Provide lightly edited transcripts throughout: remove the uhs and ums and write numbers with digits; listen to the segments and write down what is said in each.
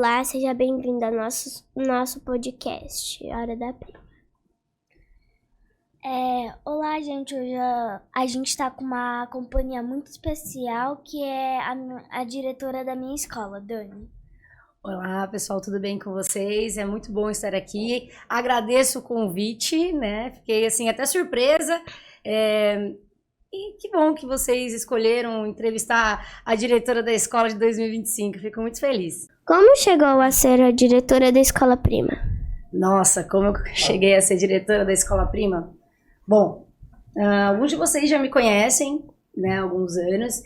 Olá, seja bem-vindo ao nosso podcast, Hora da Prima. Olá, gente. Hoje a gente está com uma companhia muito especial, que é a diretora da minha escola, Dani. Olá, pessoal, tudo bem com vocês? É muito bom estar aqui. Agradeço o convite, né? Fiquei, assim, até surpresa. E que bom que vocês escolheram entrevistar a diretora da escola de 2025. Fico muito feliz. Como chegou a ser a diretora da Escola Prima? Nossa, como eu cheguei a ser diretora da Escola Prima? Bom, alguns de vocês já me conhecem, né, há alguns anos.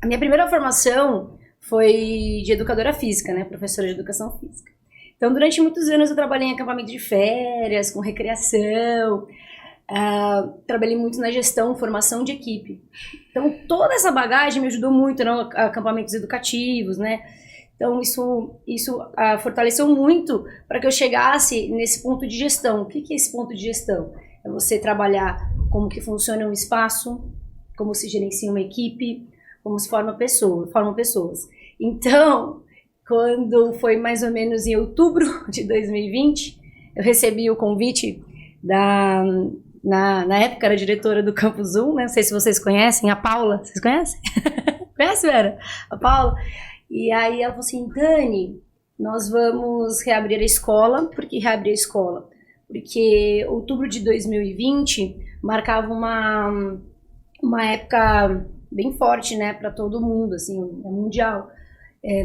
A minha primeira formação foi de educadora física, né, professora de educação física. Então, durante muitos anos eu trabalhei em acampamento de férias, com recreação, trabalhei muito na gestão, formação de equipe. Então, toda essa bagagem me ajudou muito em acampamentos educativos, né? Então, isso fortaleceu muito para que eu chegasse nesse ponto de gestão. O que é esse ponto de gestão? É você trabalhar como que funciona um espaço, como se gerencia uma equipe, como se formam pessoas. Então, quando foi mais ou menos em outubro de 2020, eu recebi o convite na época era diretora do Campus 1, né? Não sei se vocês conhecem, a Paula. Vocês conhecem? Conhece, Vera? A Paula. E aí ela falou assim, Dani, nós vamos reabrir a escola. Por que reabrir a escola? Porque outubro de 2020 marcava uma época bem forte, né, para todo mundo, assim, mundial.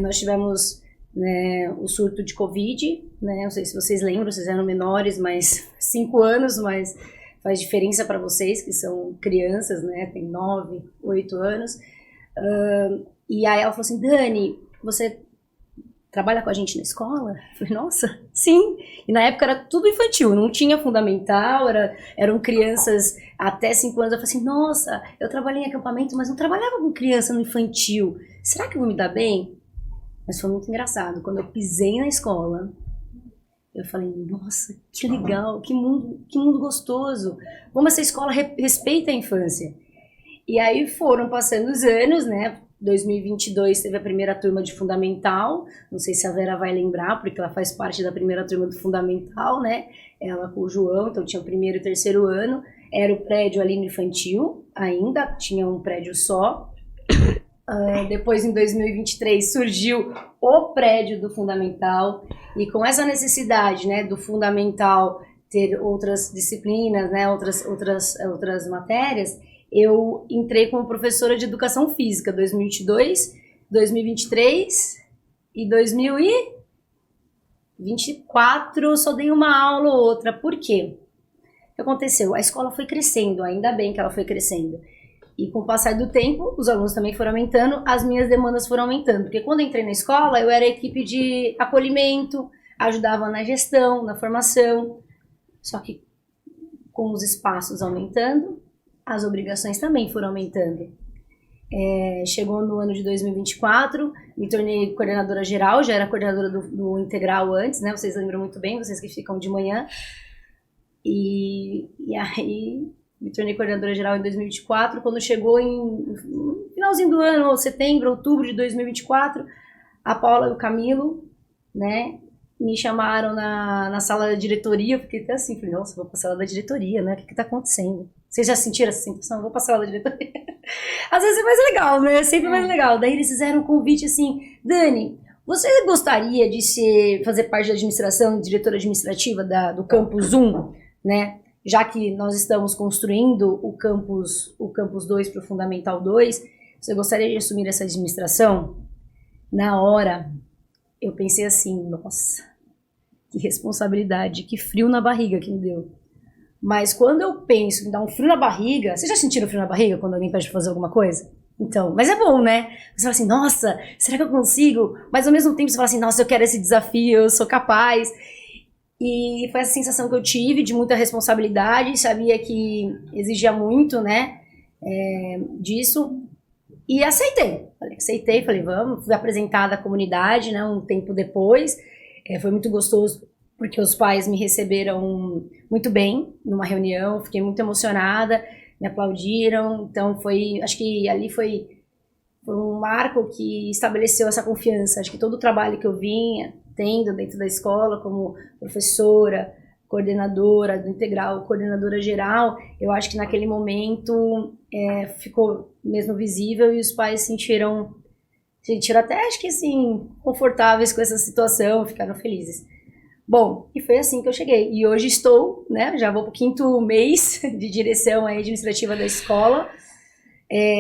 Nós tivemos, né, o surto de Covid, né, não sei se vocês lembram, vocês eram menores, mas 5 anos, mas faz diferença para vocês, que são crianças, né, tem 9, 8 anos. E aí ela falou assim, Dani, você trabalha com a gente na escola? Eu falei, nossa, sim. E na época era tudo infantil, não tinha fundamental, eram crianças até 5 anos. Eu falei assim, nossa, eu trabalhei em acampamento, mas não trabalhava com criança no infantil. Será que eu vou me dar bem? Mas foi muito engraçado. Quando eu pisei na escola, eu falei, nossa, que legal, que mundo gostoso. Como essa escola respeita a infância. E aí foram passando os anos, né? 2022 teve a primeira turma de fundamental, não sei se a Vera vai lembrar, porque ela faz parte da primeira turma do fundamental, né? Ela com o João, então tinha o primeiro e terceiro ano, era o prédio ali no infantil, ainda tinha um prédio só. Depois, em 2023, surgiu o prédio do fundamental, e com essa necessidade, né, do fundamental ter outras disciplinas, né, outras matérias, eu entrei como professora de educação física 2022, 2023 e 2024 só dei uma aula ou outra. Por quê? O que aconteceu? A escola foi crescendo, ainda bem que ela foi crescendo. E com o passar do tempo, os alunos também foram aumentando, as minhas demandas foram aumentando. Porque quando eu entrei na escola, eu era equipe de acolhimento, ajudava na gestão, na formação. Só que com os espaços aumentando, as obrigações também foram aumentando. Chegou no ano de 2024, me tornei coordenadora geral, já era coordenadora do integral antes, né? Vocês lembram muito bem, vocês que ficam de manhã. E aí me tornei coordenadora geral em 2024, quando chegou no finalzinho do ano, setembro, outubro de 2024, a Paula e o Camilo, né, me chamaram na sala da diretoria. Eu fiquei até assim, falei, nossa, vou pra sala da diretoria, né, o que tá acontecendo? Vocês já sentiram essa sensação? Vou pra sala da diretoria. Às vezes é mais legal, né, é sempre mais legal. Daí eles fizeram um convite assim, Dani, você gostaria de fazer parte da administração, diretora administrativa do Campus 1, né? Já que nós estamos construindo o Campus 2 para o Fundamental 2, você gostaria de assumir essa administração? Na hora, eu pensei assim, nossa, que responsabilidade, que frio na barriga que me deu. Mas quando eu penso em dar um frio na barriga, vocês já sentiram frio na barriga quando alguém pede para fazer alguma coisa? Então, mas é bom, né? Você fala assim, nossa, será que eu consigo? Mas ao mesmo tempo você fala assim, nossa, eu quero esse desafio, eu sou capaz. E foi essa sensação que eu tive de muita responsabilidade, sabia que exigia muito, né, disso, e aceitei, falei, vamos, fui apresentada à comunidade, né, um tempo depois, foi muito gostoso, porque os pais me receberam muito bem numa reunião, fiquei muito emocionada, me aplaudiram, então acho que ali foi foi um marco que estabeleceu essa confiança. Acho que todo o trabalho que eu vinha tendo dentro da escola, como professora, coordenadora do integral, coordenadora geral, eu acho que naquele momento ficou mesmo visível e os pais sentiram até, acho que assim, confortáveis com essa situação, ficaram felizes. Bom, e foi assim que eu cheguei. E hoje estou, né, já vou para o 5º mês de direção administrativa da escola.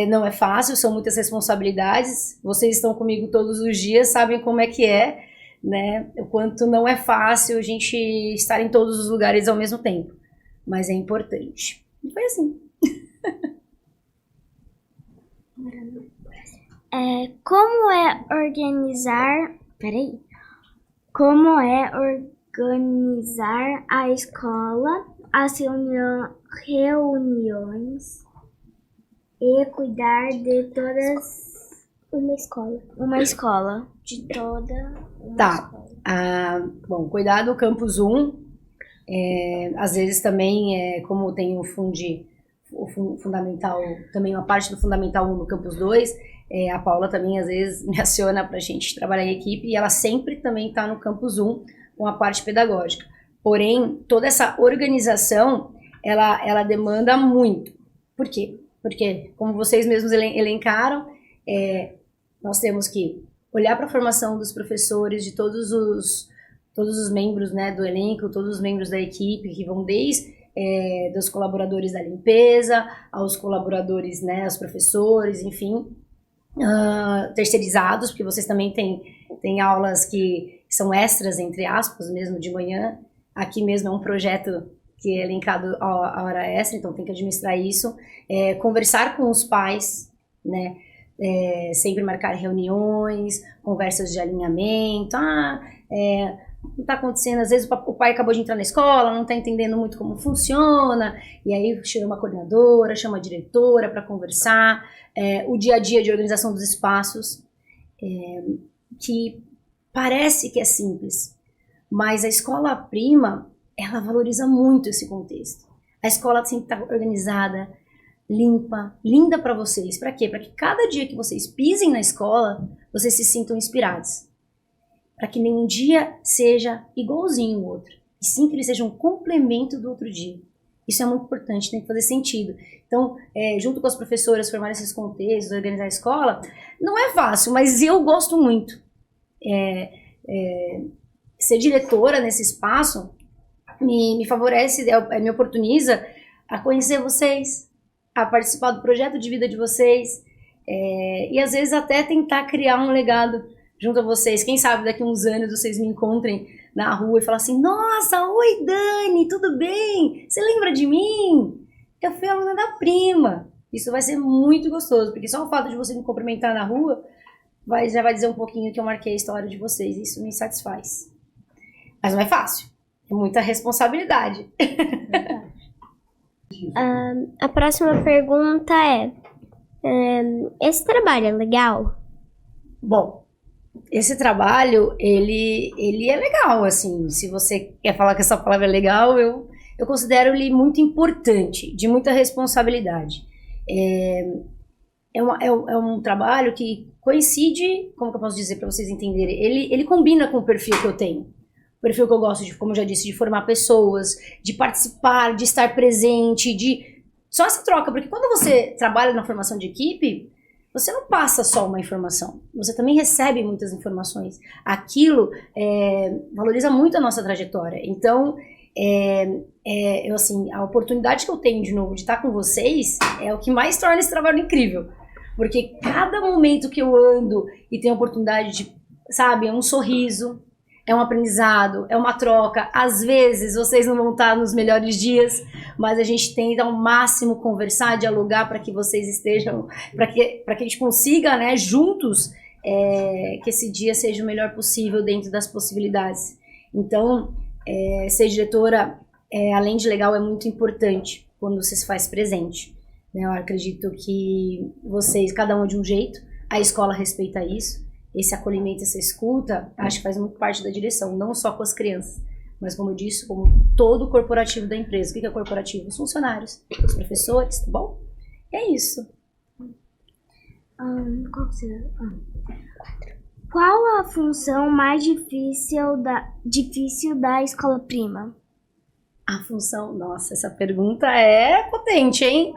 Não é fácil, são muitas responsabilidades. Vocês estão comigo todos os dias, sabem como é que é, né? O quanto não é fácil a gente estar em todos os lugares ao mesmo tempo. Mas é importante. E foi assim. Como é organizar... Peraí. Como é organizar a escola, as reuniões e cuidar de todas Uma escola. uma escola, de toda uma Tá. escola. Bom, cuidar do Campus 1, às vezes também, como tem o fundamental, também uma parte do Fundamental 1 no Campus 2, a Paula também às vezes me aciona para a gente trabalhar em equipe e ela sempre também está no Campus 1 com a parte pedagógica. Porém, toda essa organização, ela demanda muito. Por quê? Porque, como vocês mesmos elencaram, nós temos que olhar para a formação dos professores, de todos os membros, né, do elenco, todos os membros da equipe, que vão desde dos colaboradores da limpeza, aos colaboradores, né, aos professores, enfim, terceirizados, porque vocês também têm aulas que são extras, entre aspas, mesmo de manhã. Aqui mesmo é um projeto que é linkado à hora extra, então tem que administrar isso. Conversar com os pais, né? Sempre marcar reuniões, conversas de alinhamento. Não está acontecendo, às vezes o pai acabou de entrar na escola, não está entendendo muito como funciona, e aí chama a coordenadora, chama a diretora para conversar. O dia a dia de organização dos espaços, que parece que é simples, mas a escola prima, ela valoriza muito esse contexto. A escola tem que estar organizada, limpa, linda para vocês. Para quê? Para que cada dia que vocês pisem na escola, vocês se sintam inspirados. Para que nenhum dia seja igualzinho o outro, e sim que ele seja um complemento do outro dia. Isso é muito importante, tem que fazer sentido. Então, junto com as professoras, formar esses contextos, organizar a escola, não é fácil, mas eu gosto muito. Ser diretora nesse espaço me favorece, me oportuniza a conhecer vocês, a participar do projeto de vida de vocês, e às vezes até tentar criar um legado junto a vocês. Quem sabe daqui a uns anos vocês me encontrem na rua e falam assim: nossa, oi Dani, tudo bem? Você lembra de mim? Eu fui aluna da prima. Isso vai ser muito gostoso, porque só o fato de você me cumprimentar na rua já vai dizer um pouquinho que eu marquei a história de vocês. Isso me satisfaz. Mas não é fácil. É muita responsabilidade. A próxima pergunta esse trabalho é legal? Bom, esse trabalho, ele é legal, assim. Se você quer falar que essa palavra é legal, eu considero ele muito importante, de muita responsabilidade. É um trabalho que coincide, como que eu posso dizer para vocês entenderem, ele combina com o perfil que eu tenho. O perfil que eu gosto de, como eu já disse, de formar pessoas, de participar, de estar presente, só essa troca, porque quando você trabalha na formação de equipe, você não passa só uma informação, você também recebe muitas informações. Aquilo valoriza muito a nossa trajetória. Então, a oportunidade que eu tenho de novo de estar com vocês é o que mais torna esse trabalho incrível. Porque cada momento que eu ando e tenho a oportunidade de, sabe, é um sorriso, é um aprendizado, é uma troca. Às vezes vocês não vão estar nos melhores dias, mas a gente tenta ao máximo conversar, dialogar para que vocês estejam, para que a gente consiga, né, juntos, que esse dia seja o melhor possível dentro das possibilidades. Então, ser diretora, além de legal, é muito importante quando você se faz presente. Eu acredito que vocês, cada um de um jeito, a escola respeita isso. Esse acolhimento, essa escuta, acho que faz muito parte da direção, não só com as crianças, mas, como eu disse, como todo o corporativo da empresa. O que é corporativo? Os funcionários, os professores, tá bom? É isso. Qual a função mais difícil da escola prima? A função... Nossa, essa pergunta é potente, hein?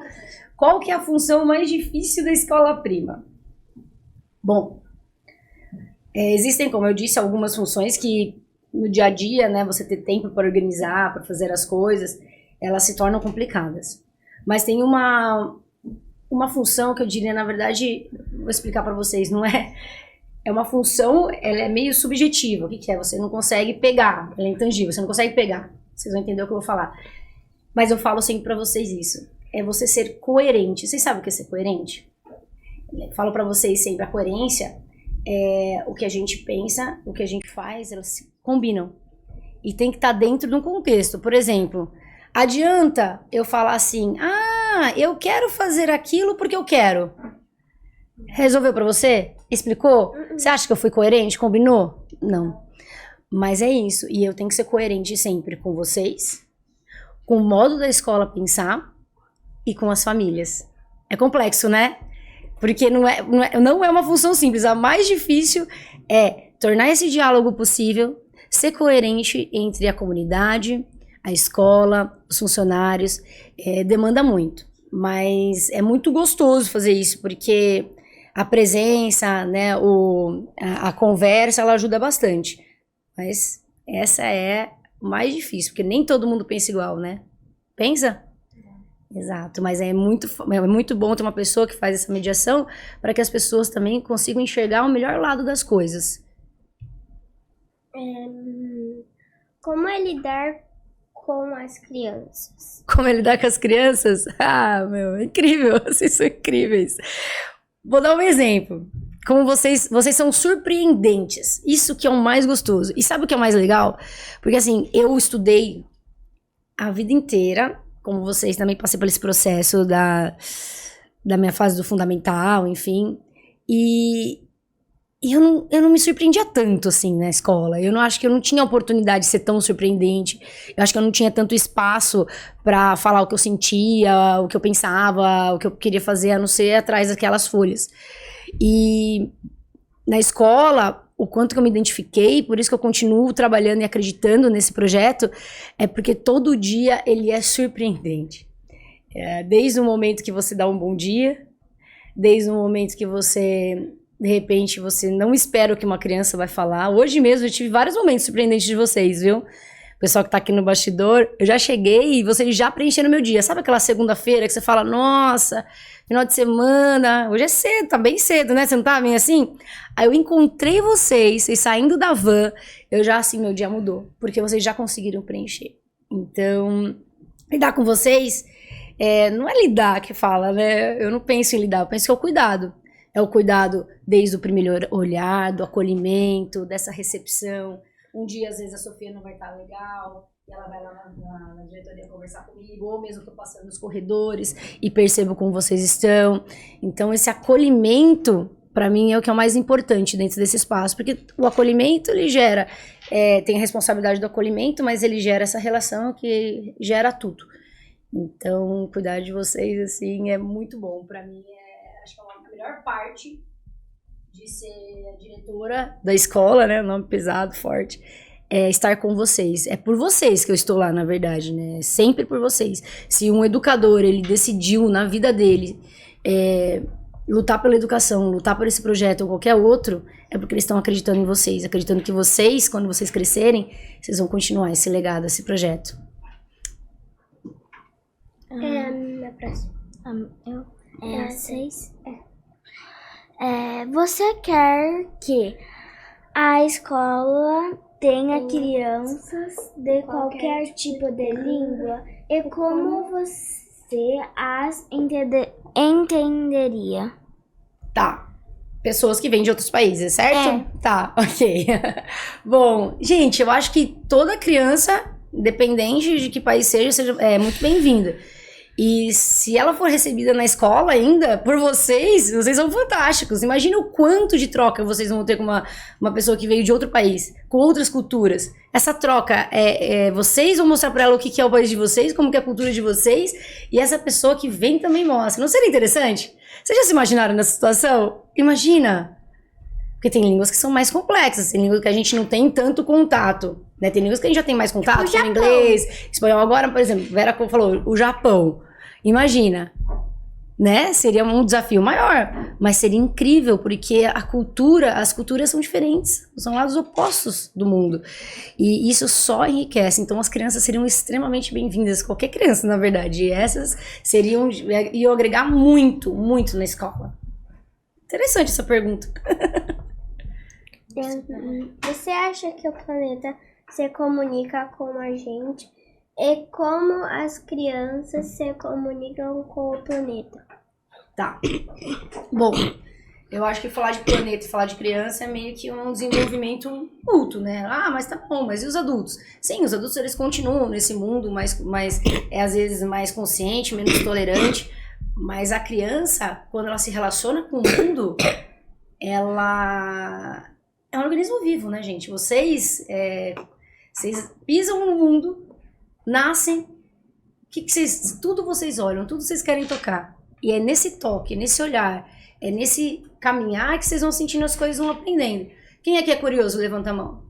Qual que é a função mais difícil da escola prima? Bom, existem, como eu disse, algumas funções que no dia a dia, né, você ter tempo para organizar, para fazer as coisas, elas se tornam complicadas. Mas tem uma função que eu diria, na verdade, vou explicar para vocês, não é... É uma função, ela é meio subjetiva. O que é? Você não consegue pegar, ela é intangível, você não consegue pegar. Vocês vão entender o que eu vou falar. Mas eu falo sempre pra vocês isso. É você ser coerente. Vocês sabem o que é ser coerente? Eu falo pra vocês sempre, a coerência é o que a gente pensa, o que a gente faz, elas se combinam. E tem que estar dentro de um contexto. Por exemplo, adianta eu falar assim, eu quero fazer aquilo porque eu quero. Resolveu pra você? Explicou? Você acha que eu fui coerente? Combinou? Não. Mas é isso, e eu tenho que ser coerente sempre com vocês, com o modo da escola pensar e com as famílias. É complexo, né? Porque não é uma função simples. A mais difícil é tornar esse diálogo possível, ser coerente entre a comunidade, a escola, os funcionários. Demanda muito, mas é muito gostoso fazer isso, porque a presença, né, a conversa, ela ajuda bastante. Mas essa é mais difícil, porque nem todo mundo pensa igual, né? Pensa? Exato, mas é muito bom ter uma pessoa que faz essa mediação para que as pessoas também consigam enxergar o melhor lado das coisas. Como é lidar com as crianças? Como é lidar com as crianças? É incrível, vocês são incríveis. Vou dar um exemplo. Como vocês são surpreendentes. Isso que é o mais gostoso. E sabe o que é o mais legal? Porque assim, eu estudei a vida inteira, como vocês também passei por esse processo da minha fase do fundamental, enfim. E eu não me surpreendia tanto, assim, na escola. Eu não acho que eu não tinha oportunidade de ser tão surpreendente. Eu acho que eu não tinha tanto espaço pra falar o que eu sentia, o que eu pensava, o que eu queria fazer, a não ser atrás daquelas folhas. E na escola, o quanto que eu me identifiquei, por isso que eu continuo trabalhando e acreditando nesse projeto, é porque todo dia ele é surpreendente. Desde o momento que você dá um bom dia, desde o momento que você, de repente, você não espera o que uma criança vai falar. Hoje mesmo eu tive vários momentos surpreendentes de vocês, viu? O pessoal que tá aqui no bastidor, eu já cheguei e vocês já preencheram meu dia. Sabe aquela segunda-feira que você fala, nossa, final de semana, hoje é cedo, tá bem cedo, né? Você não tá bem assim? Aí eu encontrei vocês saindo da van, eu já assim, meu dia mudou, porque vocês já conseguiram preencher. Então, lidar com vocês, não é lidar que fala, né? Eu não penso em lidar, eu penso que é o cuidado. É o cuidado desde o primeiro olhar, do acolhimento, dessa recepção. Um dia, às vezes, a Sofia não vai estar legal, e ela vai lá na diretoria conversar comigo, ou mesmo eu tô passando nos corredores e percebo como vocês estão. Então, esse acolhimento, para mim, é o que é o mais importante dentro desse espaço, porque o acolhimento, ele gera, tem a responsabilidade do acolhimento, mas ele gera essa relação que gera tudo. Então, cuidar de vocês, assim, é muito bom. Para mim, acho que é a melhor parte de ser a diretora da escola, né? Nome pesado, forte. É estar com vocês. É por vocês que eu estou lá, na verdade, né? Sempre por vocês. Se um educador, ele decidiu na vida dele lutar pela educação, lutar por esse projeto ou qualquer outro, é porque eles estão acreditando em vocês. Acreditando que vocês, quando vocês crescerem, vocês vão continuar esse legado, esse projeto. Na próxima. Vocês? Você quer que a escola tenha crianças de qualquer tipo de língua? E como você as entenderia? Tá. Pessoas que vêm de outros países, certo? Tá, ok. Bom, gente, eu acho que toda criança, independente de que país seja muito bem-vinda. E se ela for recebida na escola ainda, por vocês são fantásticos. Imagina o quanto de troca vocês vão ter com uma pessoa que veio de outro país, com outras culturas. Essa troca, vocês vão mostrar pra ela o que é o país de vocês, como que é a cultura de vocês, e essa pessoa que vem também mostra. Não seria interessante? Vocês já se imaginaram nessa situação? Imagina! Porque tem línguas que são mais complexas, tem línguas que a gente não tem tanto contato, né? Tem línguas que a gente já tem mais contato, como inglês, espanhol. Agora, por exemplo, Vera falou, o Japão. Imagina, né? Seria um desafio maior, mas seria incrível, porque as culturas são diferentes, são lados opostos do mundo. E isso só enriquece. Então as crianças seriam extremamente bem-vindas, qualquer criança, na verdade. E essas iam agregar muito, muito na escola. Interessante essa pergunta. Você acha que o planeta se comunica com a gente? E como as crianças se comunicam com o planeta? Tá. Bom, eu acho que falar de planeta e falar de criança é meio que um desenvolvimento mútuo, né? Ah, mas tá bom, mas e os adultos? Sim, os adultos eles continuam nesse mundo mais às vezes mais consciente, menos tolerante, mas a criança, quando ela se relaciona com o mundo, ela é um organismo vivo, né, gente? Vocês pisam no mundo, nascem, tudo vocês olham, tudo vocês querem tocar. E é nesse toque, nesse olhar, é nesse caminhar que vocês vão sentindo as coisas, vão aprendendo. Quem aqui é curioso? Levanta a mão.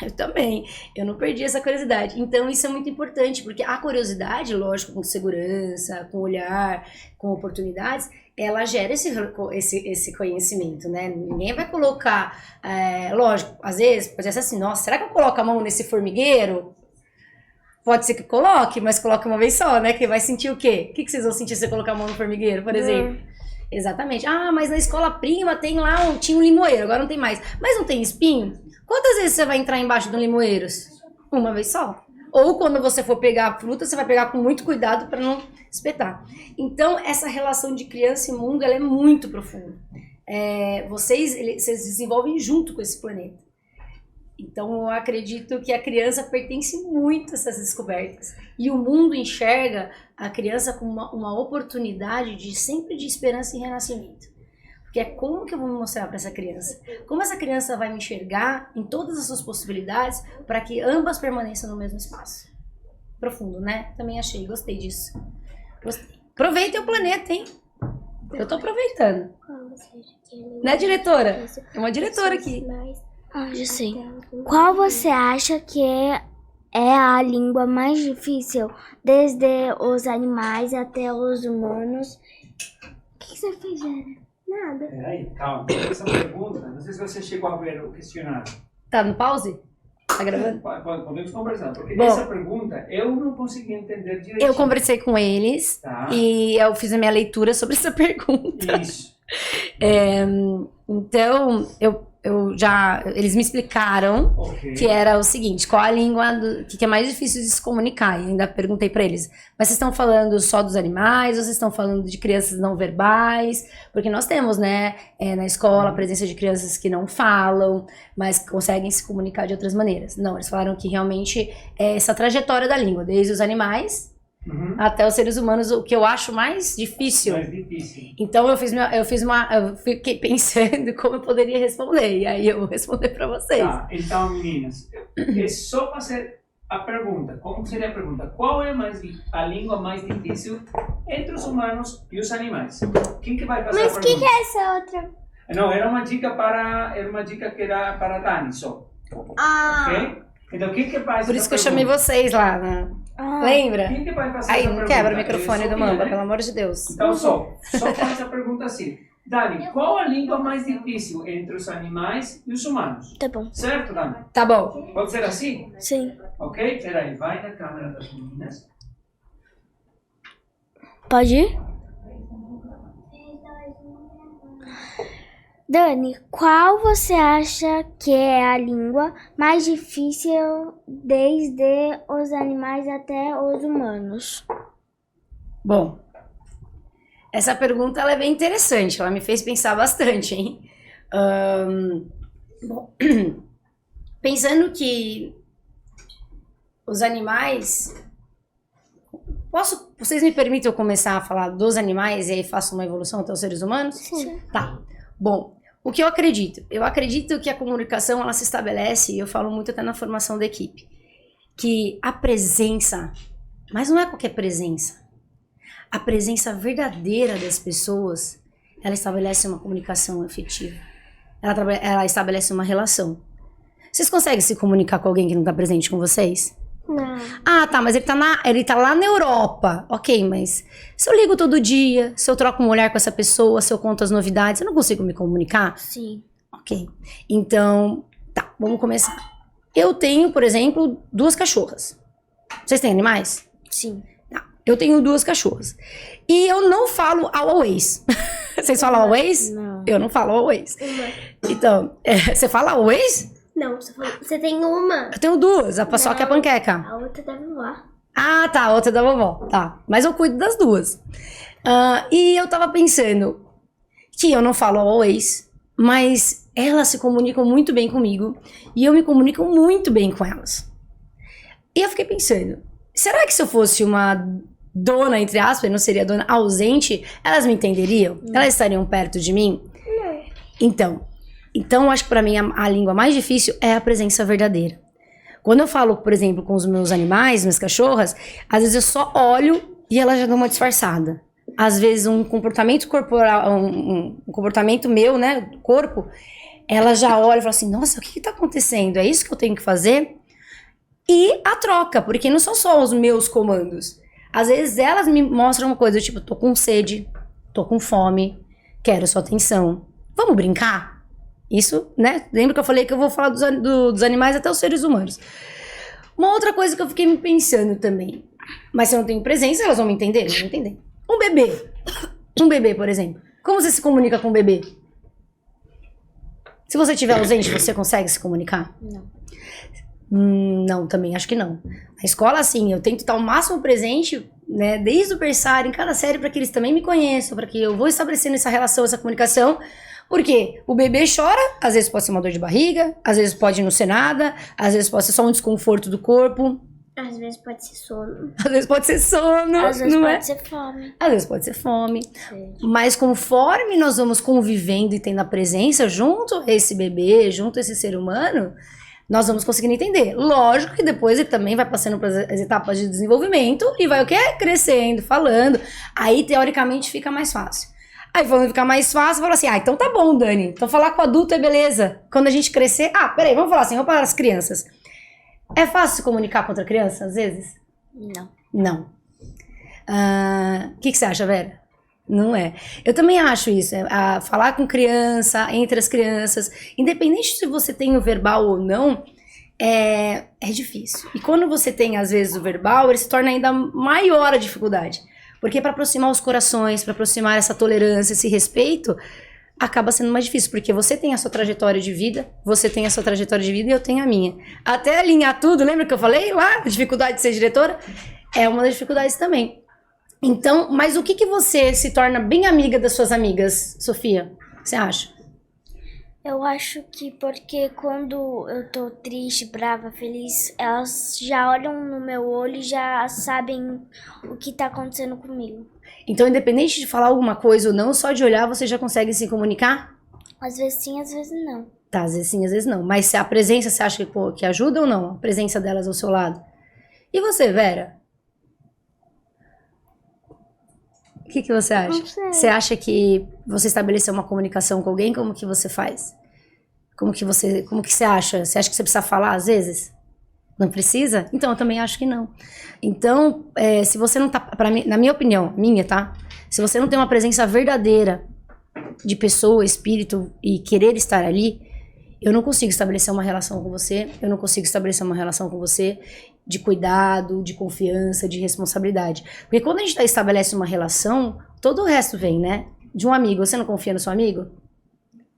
Eu também. Eu não perdi essa curiosidade. Então isso é muito importante, porque a curiosidade, lógico, com segurança, com olhar, com oportunidades, ela gera esse conhecimento, né? Ninguém vai colocar, lógico, às vezes pode ser assim, nossa, será que eu coloco a mão nesse formigueiro? Pode ser que coloque, mas coloque uma vez só, né? Que vai sentir o quê? O que vocês vão sentir se você colocar a mão no formigueiro, por exemplo? Exatamente. Ah, mas na escola prima tinha um limoeiro, agora não tem mais. Mas não tem espinho? Quantas vezes você vai entrar embaixo do limoeiro? Uma vez só. Ou quando você for pegar a fruta, você vai pegar com muito cuidado para não espetar. Então, essa relação de criança e mundo, ela é muito profunda. Vocês desenvolvem junto com esse planeta. Então, eu acredito que a criança pertence muito a essas descobertas. E o mundo enxerga a criança como uma oportunidade sempre de esperança e renascimento. Porque como que eu vou mostrar para essa criança? Como essa criança vai me enxergar em todas as suas possibilidades para que ambas permaneçam no mesmo espaço? Profundo, né? Também achei, gostei disso. Aproveitem o planeta, hein? Eu tô aproveitando. Né, diretora? É uma diretora aqui. Já sei. Qual você acha que é a língua mais difícil, desde os animais até os humanos? O que você fez, Vera? Nada. Peraí, calma. Essa pergunta, não sei se você chegou a ver o questionário. Tá no pause? Tá gravando? Podemos conversar, porque Bom, essa pergunta eu não consegui entender direitinho. Eu conversei com eles, tá, e eu fiz a minha leitura sobre essa pergunta. Isso. Então, eles me explicaram que era o seguinte, qual a língua que é mais difícil de se comunicar. E ainda perguntei pra eles, mas vocês estão falando só dos animais ou vocês estão falando de crianças não verbais? Porque nós temos, né, na escola a presença de crianças que não falam, mas que conseguem se comunicar de outras maneiras. Não, eles falaram que realmente é essa trajetória da língua, desde os animais até os seres humanos, o que eu acho mais difícil. Então eu fiquei pensando como eu poderia responder, e aí eu vou responder para vocês. Tá, então meninas, é só fazer a pergunta. Como seria a pergunta? Qual é a língua mais difícil entre os humanos e os animais? Quem que vai fazer a pergunta? Mas o que é essa outra? Não, era uma dica que era para a Dani só. Ok? Então quem que faz? Por isso que eu chamei vocês lá, né? Lembra? Quem que vai fazer aí essa não pergunta? quebra o microfone do Mamba, né? pelo amor de Deus. Então só faz a pergunta assim. Dani, qual a língua mais difícil entre os animais e os humanos? Tá bom. Certo, Dani? Tá bom. Pode ser assim? Sim. Ok? Peraí, vai na câmera das meninas. Pode ir? Dani, qual você acha que é a língua mais difícil desde os animais até os humanos? Bom, essa pergunta ela é bem interessante, ela me fez pensar bastante, hein? Bom, pensando que os animais, Vocês me permitem eu começar a falar dos animais e aí faço uma evolução até os seres humanos? Sim. Tá. Bom, o que eu acredito? Eu acredito que a comunicação, ela se estabelece, e eu falo muito até na formação da equipe, que a presença, mas não é qualquer presença, a presença verdadeira das pessoas, ela estabelece uma comunicação efetiva. Ela estabelece uma relação. Vocês conseguem se comunicar com alguém que não está presente com vocês? Não. Ah, tá, mas ele tá lá na Europa. Ok, mas se eu ligo todo dia, se eu troco um olhar com essa pessoa, se eu conto as novidades, eu não consigo me comunicar? Sim. Ok. Então, tá, vamos começar. Eu tenho, por exemplo, 2 cachorras. Vocês têm animais? Sim. Tá. Eu tenho 2 cachorras. E eu não falo always. Vocês falam always? Não. Eu não falo always. Então, você fala always? Não, você tem uma. Eu tenho 2, a paçoca e a panqueca. A outra deve voar. Ah, tá, a outra é da vovó. Tá, mas eu cuido das 2. E eu tava pensando que eu não falo always, mas elas se comunicam muito bem comigo e eu me comunico muito bem com elas. E eu fiquei pensando, será que se eu fosse uma dona, entre aspas, não seria dona ausente, elas me entenderiam? Elas estariam perto de mim? Não. Então, acho que pra mim a língua mais difícil é a presença verdadeira. Quando eu falo, por exemplo, com os meus animais, minhas cachorras, às vezes eu só olho e elas já dão uma disfarçada. Às vezes um comportamento corporal, um comportamento meu, né, do corpo, ela já olha e fala assim, nossa, o que tá acontecendo? É isso que eu tenho que fazer? E a troca, porque não são só os meus comandos. Às vezes elas me mostram uma coisa, tipo, tô com sede, tô com fome, quero sua atenção. Vamos brincar? Isso, né? Lembra que eu falei que eu vou falar dos animais até os seres humanos. Uma outra coisa que eu fiquei me pensando também. Mas se eu não tenho presença, elas vão me entender? Não vão entender. Um bebê. Um bebê, por exemplo. Como você se comunica com um bebê? Se você estiver ausente, você consegue se comunicar? Não. Não, também acho que não. Na escola, assim, eu tento estar o máximo presente, né? Desde o berçário, em cada série, para que eles também me conheçam, para que eu vou estabelecendo essa relação, essa comunicação. Porque o bebê chora, às vezes pode ser uma dor de barriga, às vezes pode não ser nada, às vezes pode ser só um desconforto do corpo. Às vezes pode ser sono. Às vezes pode ser sono, Às vezes não pode é? ser fome. Às vezes pode ser fome. Sim. Mas conforme nós vamos convivendo e tendo a presença junto a esse bebê, junto a esse ser humano, nós vamos conseguindo entender. Lógico que depois ele também vai passando para as etapas de desenvolvimento e vai o quê? Crescendo, falando. Aí, teoricamente, fica mais fácil. Aí, falando ficar mais fácil, fala assim, então tá bom, Dani. Então falar com o adulto é beleza. Quando a gente crescer... peraí, vamos falar assim, vamos falar das crianças. É fácil se comunicar com outra criança, às vezes? Não. Não. O que você acha, Vera? Não é. Eu também acho isso. Falar com criança, entre as crianças, independente se você tem o verbal ou não, é difícil. E quando você tem, às vezes, o verbal, ele se torna ainda maior a dificuldade. Porque para aproximar os corações, para aproximar essa tolerância, esse respeito, acaba sendo mais difícil. Porque você tem a sua trajetória de vida, você tem a sua trajetória de vida e eu tenho a minha. Até alinhar tudo, lembra que eu falei lá? A dificuldade de ser diretora? É uma das dificuldades também. Então, mas o que você se torna bem amiga das suas amigas, Sofia? Você acha? Eu acho que porque quando eu tô triste, brava, feliz, elas já olham no meu olho e já sabem o que tá acontecendo comigo. Então, independente de falar alguma coisa ou não, só de olhar você já consegue se comunicar? Às vezes sim, às vezes não. Tá, às vezes sim, às vezes não. Mas se a presença, você acha que ajuda ou não? A presença delas ao seu lado? E você, Vera? O que você acha? Não sei. Você acha que você estabeleceu uma comunicação com alguém? Como que você faz? Como que você acha? Você acha que você precisa falar às vezes? Não precisa? Então, eu também acho que não. Então, se você não tá... na minha opinião, tá? Se você não tem uma presença verdadeira de pessoa, espírito e querer estar ali, eu não consigo estabelecer uma relação com você, eu não consigo estabelecer uma relação com você de cuidado, de confiança, de responsabilidade. Porque quando a gente estabelece uma relação, todo o resto vem, né? De um amigo, você não confia no seu amigo?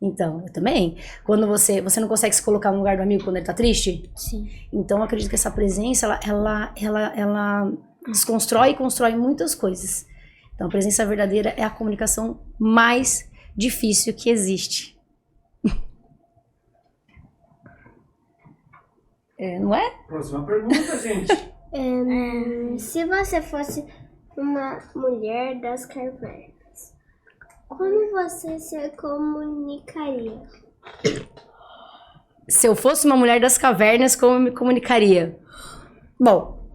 Então, eu também. Quando você não consegue se colocar no lugar do amigo quando ele tá triste? Sim. Então, eu acredito que essa presença, ela desconstrói e constrói muitas coisas. Então, a presença verdadeira é a comunicação mais difícil que existe. Não é? Próxima pergunta, gente. Se você fosse uma mulher das cavernas, como você se comunicaria? Se eu fosse uma mulher das cavernas, como eu me comunicaria? Bom,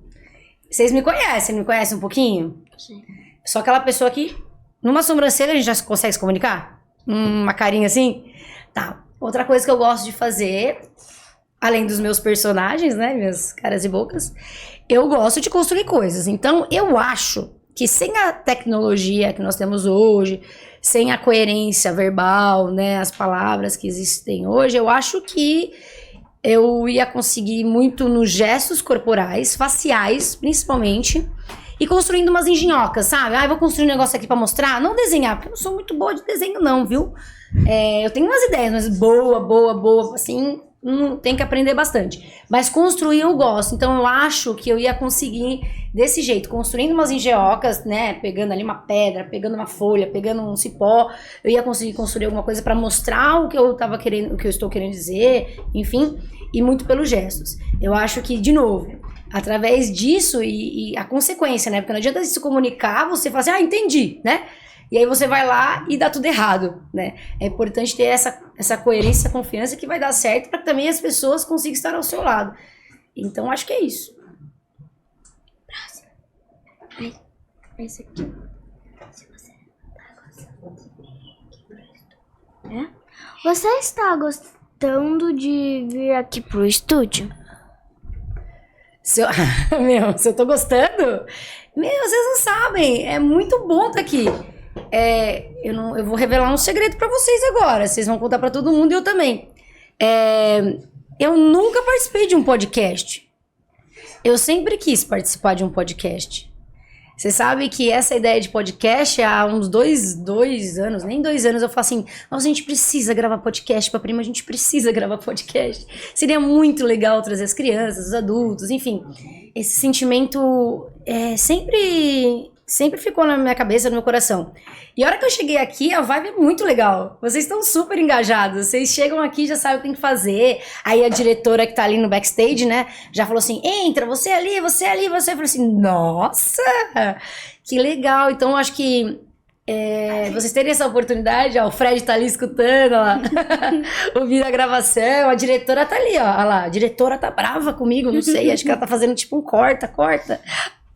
vocês me conhecem um pouquinho? Sim. Sou aquela pessoa que, numa sobrancelha, a gente já consegue se comunicar? Uma carinha assim? Tá. Outra coisa que eu gosto de fazer, além dos meus personagens, né, minhas caras e bocas, eu gosto de construir coisas. Então, eu acho que sem a tecnologia que nós temos hoje, sem a coerência verbal, né, as palavras que existem hoje, eu acho que eu ia conseguir muito nos gestos corporais, faciais, principalmente, e construindo umas engenhocas, sabe? Eu vou construir um negócio aqui pra mostrar, não desenhar, porque eu não sou muito boa de desenho não, viu? Eu tenho umas ideias, mas boa, assim, tem que aprender bastante. Mas construir eu gosto, então eu acho que eu ia conseguir desse jeito, construindo umas engenhocas, né, pegando ali uma pedra, pegando uma folha, pegando um cipó, eu ia conseguir construir alguma coisa pra mostrar o que eu tava querendo, o que eu estou querendo dizer, enfim, e muito pelos gestos. Eu acho que, de novo, através disso e a consequência, né, porque não adianta se comunicar, você falar assim, entendi, né? E aí você vai lá e dá tudo errado, né? É importante ter essa coerência, essa confiança que vai dar certo para que também as pessoas consigam estar ao seu lado. Então, acho que é isso. Próximo. Esse aqui. Você está gostando de vir aqui pro estúdio? Se eu tô gostando? Vocês não sabem. É muito bom estar aqui. Eu vou revelar um segredo pra vocês agora. Vocês vão contar pra todo mundo e eu também. Eu nunca participei de um podcast. Eu sempre quis participar de um podcast. Você sabe que essa ideia de podcast, há uns 2 anos, nem 2 anos, eu falo assim, nossa, a gente precisa gravar podcast pra prima, a gente precisa gravar podcast. Seria muito legal trazer as crianças, os adultos, enfim. Esse sentimento sempre ficou na minha cabeça, no meu coração. E a hora que eu cheguei aqui, a vibe é muito legal. Vocês estão super engajados. Vocês chegam aqui e já sabem o que tem que fazer. Aí a diretora que tá ali no backstage, né, já falou assim, entra, você ali, você ali, você. Eu falei assim, nossa, que legal. Então, eu acho que vocês terem essa oportunidade, ó, o Fred tá ali escutando, ó, ouvindo a gravação, a diretora tá ali, ó lá, a diretora tá brava comigo, não sei, acho que ela tá fazendo tipo um corta.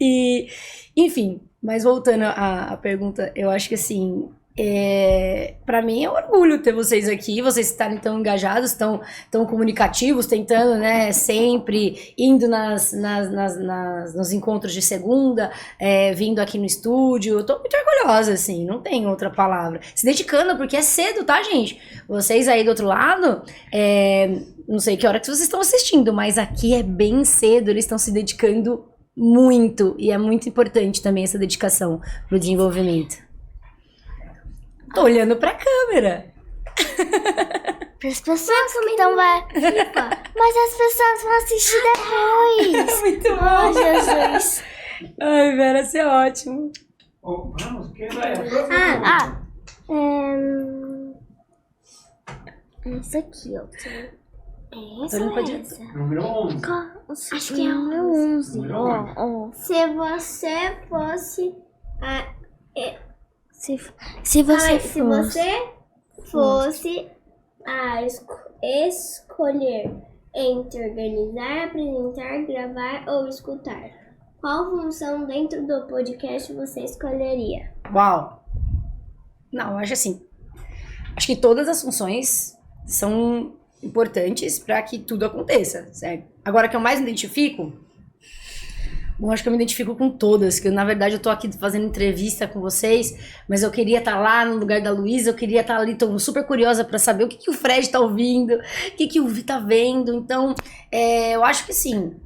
E, enfim, mas voltando à pergunta, eu acho que assim, pra mim é um orgulho ter vocês aqui, vocês estarem tão engajados, tão comunicativos, tentando, né, sempre indo nos encontros de segunda, vindo aqui no estúdio. Eu tô muito orgulhosa, assim, não tem outra palavra. Se dedicando, porque é cedo, tá, gente? Vocês aí do outro lado, não sei que hora que vocês estão assistindo, mas aqui é bem cedo, eles estão se dedicando muito, e é muito importante também essa dedicação pro desenvolvimento. Tô olhando pra câmera. Para as pessoas que então vai... Mas as pessoas vão assistir depois. Muito bom. Oh, Jesus. Ai, Vera, isso é ótimo. Vamos, quem vai? Essa aqui, ó. Essa ou essa? Número 11. Acho que é o 11. Número 11. Se você fosse Se você fosse a escolher entre organizar, apresentar, gravar ou escutar, qual função dentro do podcast você escolheria? Uau! Não, eu acho assim. Acho que todas as funções são importantes para que tudo aconteça, certo? Agora, que eu mais me identifico... Bom, acho que eu me identifico com todas, que na verdade eu tô aqui fazendo entrevista com vocês, mas eu queria estar lá no lugar da Luísa, eu queria estar ali, tô super curiosa para saber o que o Fred tá ouvindo, o que o Vi tá vendo, então eu acho que sim.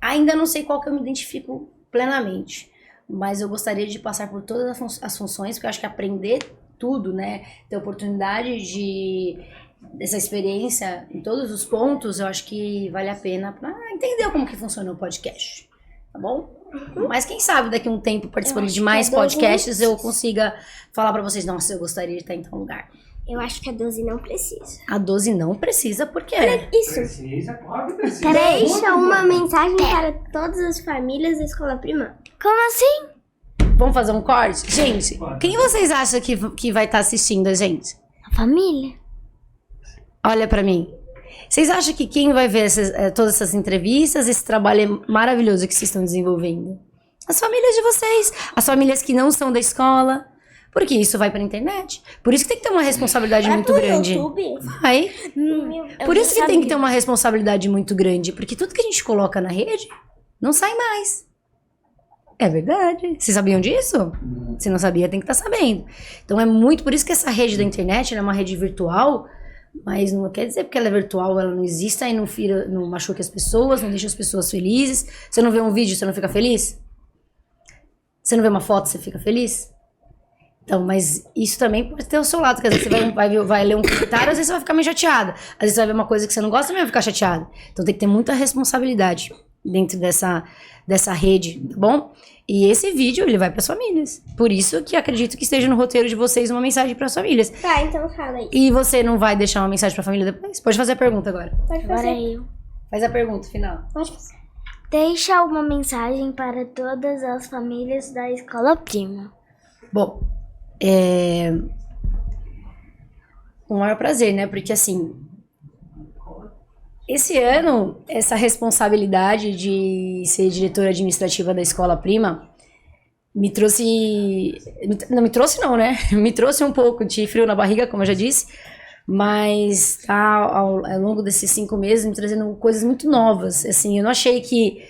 Ainda não sei qual que eu me identifico plenamente, mas eu gostaria de passar por todas as funções, porque eu acho que aprender tudo, né, ter oportunidade dessa experiência em todos os pontos, eu acho que vale a pena para entender como que funciona o podcast. Tá bom? Mas quem sabe daqui a um tempo, participando de mais podcasts, eu consiga falar pra vocês, nossa, eu gostaria de estar em tal lugar. Eu acho que a 12 não precisa. A 12 não precisa, por quê? Isso. Precisa, claro que precisa. Deixa uma mensagem para todas as famílias da escola primária. Como assim? Vamos fazer um corte? Gente, quem vocês acham que vai estar assistindo a gente? A família. Olha pra mim. Vocês acham que quem vai ver todas essas entrevistas, esse trabalho maravilhoso que vocês estão desenvolvendo? As famílias de vocês. As famílias que não são da escola. Porque isso vai pra internet. Por isso que tem que ter uma responsabilidade muito grande. YouTube? Vai. Por isso que tem que ter uma responsabilidade muito grande. Porque tudo que a gente coloca na rede não sai mais. É verdade. Vocês sabiam disso? Se não sabia, tem que estar sabendo. Então é muito... Por isso que essa rede da internet ela é uma rede virtual, mas não quer dizer porque ela é virtual, ela não existe, aí não machuca as pessoas, não deixa as pessoas felizes. Você não vê um vídeo, você não fica feliz? Você não vê uma foto, você fica feliz? Então, mas isso também pode ter o seu lado, porque às vezes você vai ler um comentário, às vezes você vai ficar meio chateada. Às vezes você vai ver uma coisa que você não gosta, também vai ficar chateada. Então tem que ter muita responsabilidade dentro dessa rede, tá bom? E esse vídeo, ele vai para as famílias. Por isso que acredito que esteja no roteiro de vocês uma mensagem para as famílias. Tá, então fala aí. E você não vai deixar uma mensagem para a família depois? Pode fazer a pergunta agora. Pode Agora fazer. é eu. Faz a pergunta final. Pode fazer. Deixa uma mensagem para todas as famílias da Escola Prima. Bom, é um maior prazer, né? Porque assim, esse ano, essa responsabilidade de ser diretora administrativa da Escola Prima me trouxe... Não me trouxe não, né? Me trouxe um pouco de frio na barriga, como eu já disse, mas tá ao longo desses 5 meses me trazendo coisas muito novas. Assim, eu não achei que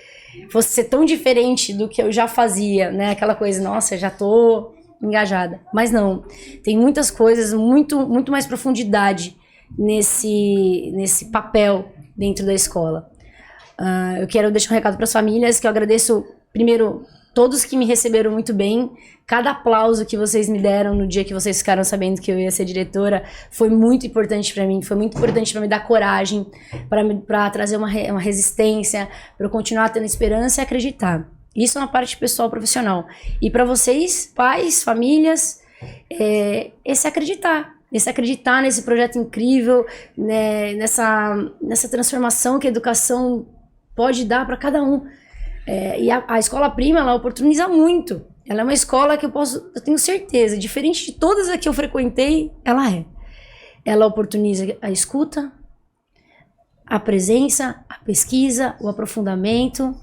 fosse ser tão diferente do que eu já fazia, né? Aquela coisa, nossa, já tô engajada. Mas não, tem muitas coisas, muito mais profundidade nesse papel dentro da escola. Eu quero deixar um recado para as famílias, que eu agradeço, primeiro, todos que me receberam muito bem. Cada aplauso que vocês me deram no dia que vocês ficaram sabendo que eu ia ser diretora foi muito importante para mim. Foi muito importante para me dar coragem, para trazer uma resistência, para eu continuar tendo esperança e acreditar. Isso é uma parte pessoal, profissional. E para vocês, pais, famílias, esse acreditar nesse projeto incrível, né, nessa transformação que a educação pode dar para cada um. E a Escola Prima, ela oportuniza muito. Ela é uma escola que eu tenho certeza, diferente de todas as que eu frequentei, ela é. Ela oportuniza a escuta, a presença, a pesquisa, o aprofundamento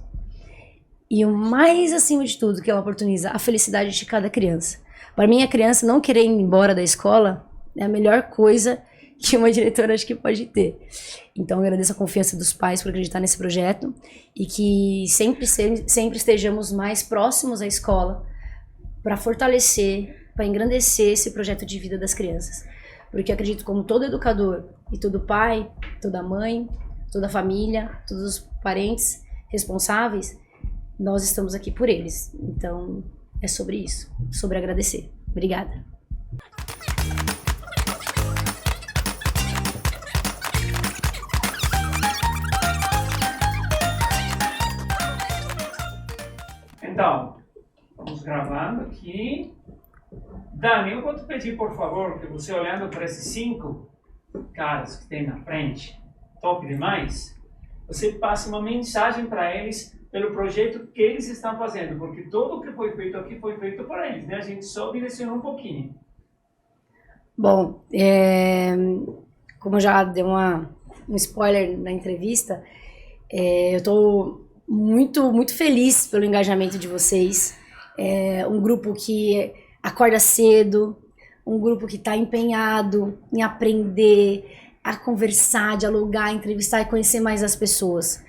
e o mais acima de tudo que ela oportuniza, a felicidade de cada criança. Para mim, a criança não querer ir embora da escola é a melhor coisa que uma diretora acho que pode ter. Então, eu agradeço a confiança dos pais por acreditar nesse projeto e que sempre estejamos mais próximos à escola para fortalecer, para engrandecer esse projeto de vida das crianças. Porque eu acredito como todo educador e todo pai, toda mãe, toda família, todos os parentes responsáveis, nós estamos aqui por eles. Então, é sobre isso, sobre agradecer. Obrigada. Então, vamos gravando aqui. Dani, eu vou te pedir, por favor, que você olhando para esses 5 caras que tem na frente, top demais, você passe uma mensagem para eles pelo projeto que eles estão fazendo, porque tudo o que foi feito aqui foi feito para eles, né? A gente só direcionou um pouquinho. Bom, como já deu um spoiler na entrevista, eu estou muito feliz pelo engajamento de vocês. Um grupo que acorda cedo, um grupo que está empenhado em aprender, a conversar, dialogar, entrevistar e conhecer mais as pessoas.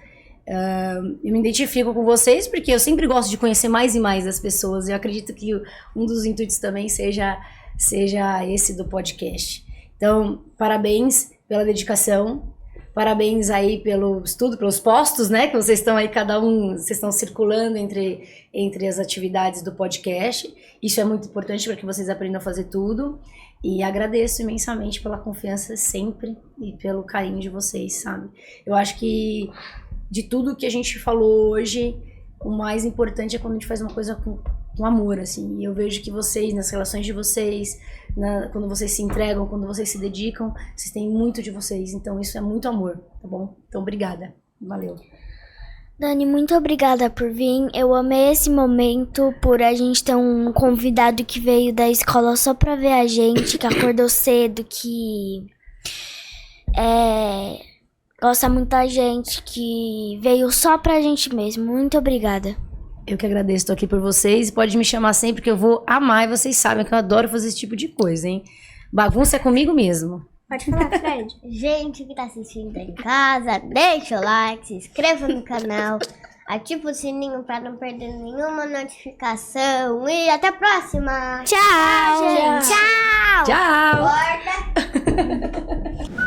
Eu me identifico com vocês porque eu sempre gosto de conhecer mais e mais as pessoas. Eu acredito que um dos intuitos também seja esse do podcast. Então, parabéns pela dedicação. Parabéns aí pelo estudo, pelos postos, né? Que vocês estão aí, vocês estão circulando entre as atividades do podcast. Isso é muito importante para que vocês aprendam a fazer tudo. E agradeço imensamente pela confiança sempre e pelo carinho de vocês, sabe? Eu acho que de tudo que a gente falou hoje, o mais importante é quando a gente faz uma coisa com amor, assim. E eu vejo que vocês, nas relações de vocês, quando vocês se entregam, quando vocês se dedicam, vocês têm muito de vocês. Então isso é muito amor, tá bom? Então obrigada. Valeu. Dani, muito obrigada por vir. Eu amei esse momento, por a gente ter um convidado que veio da escola só pra ver a gente, que acordou cedo, que gosta muito da gente, que veio só pra gente mesmo. Muito obrigada. Eu que agradeço, tô aqui por vocês. Pode me chamar sempre que eu vou amar, e vocês sabem que eu adoro fazer esse tipo de coisa, hein? Bagunça é comigo mesmo. Pode falar, Fred. Gente que tá assistindo em casa, deixa o like, se inscreva no canal, ativa o sininho pra não perder nenhuma notificação e até a próxima! Tchau! Tchau! Tchau! Tchau!